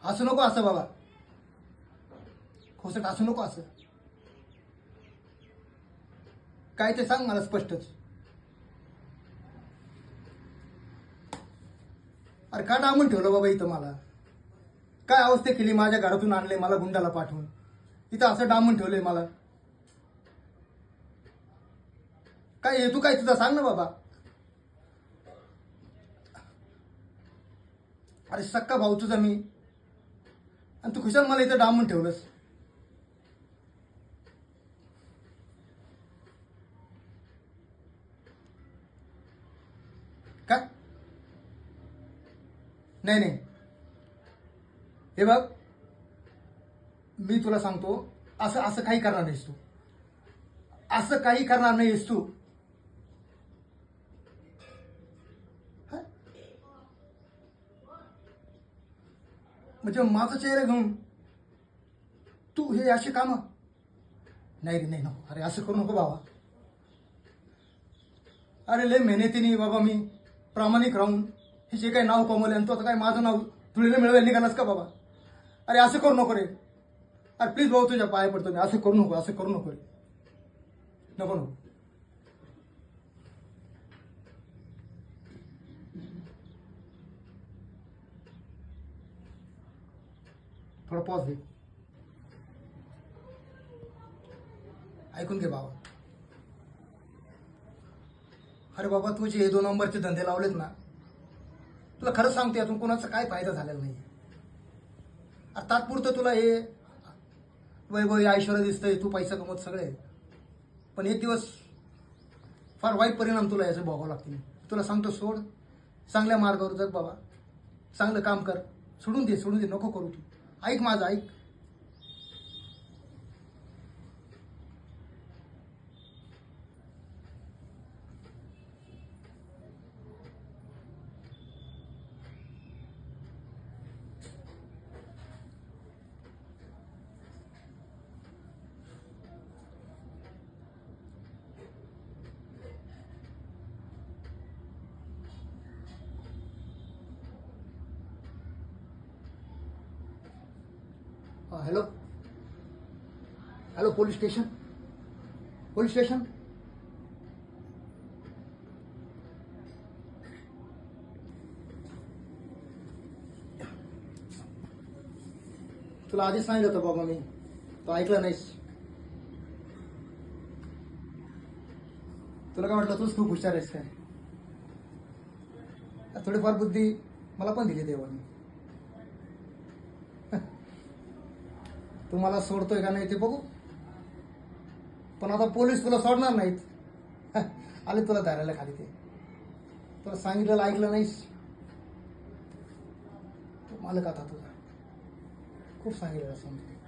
हसू नको असं बाबा, खोसट हसू नको असं. काय ते सांग मला स्पष्टच. अरे का डांबून ठेवलं बाबा इथं मला? काय अवस्था केली, माझ्या घरातून आणले मला गुंडाला पाठवून, इथं असं डांबून ठेवलंय मला. काय हेतू काय तुझा सांग ना बाबा. अरे सक्का भाऊ तुझा मी, आणि तू खुशाल मला इथं डांबून ठेवलंस. काय? नाही नाही, हे बघ मी तुला सांगतो, असं असं काही करणार नाहीस तू, असं काही करणार नाहीस तू. हं? म्हणजे माझा चेहरा घेऊन तू हे अशी कामं? नाही रे, नाही नको. अरे असं करू नको बाबा. अरे लय मेहनतीने बाबा मी प्रामाणिक राहून हे जे काही नाव कमवले, आणि तो आता काय माझं नाव धुळीने मिळवायला निघालास का बाबा? अरे असं करू नको रे. अरे प्लीज भाऊ तुझ्या पाया पडतो मी, असं करू नको, असं करू नको रे. नको नको. थोडा पॉज घे, ऐकून घे बाबा. अरे बाबा तुझे हे 2 नंबरचे धंदे लावलेत ना, तुला खरं सांगते यातून कोणाचा काय फायदा झालेला नाही. अरे तात्पुरतं तुला हे वैभव ऐश्वर्य दिसतंय, तू पैसा कमवत सगळे, पण एक दिवस फार वाईट परिणाम तुला याचे भोगावं लागतील. तुला सांगतो सोड, चांगल्या मार्गावर जग बाबा, चांगलं काम कर. सोडून दे, सोडून दे, नको करू तू. ऐक माझं, ऐक. Hello hello, police station, police station. तुला आधीच सांगितलं होतं बाबा मी, तो ऐकलं नाहीस. तुला काय वाटलं तूच खूप हुशार आहेस काय? थोडीफार बुद्धी मला पण दिली देवाने. तू मला सोडतोय का नाही ते बघू, पण आता पोलीस तुला सोडणार नाहीत. आले तुला धरायला खाली ते. तुला सांगितलेलं ऐकलं नाहीस. तू मालक आता तुझा खूप सांगितलेलं समजा.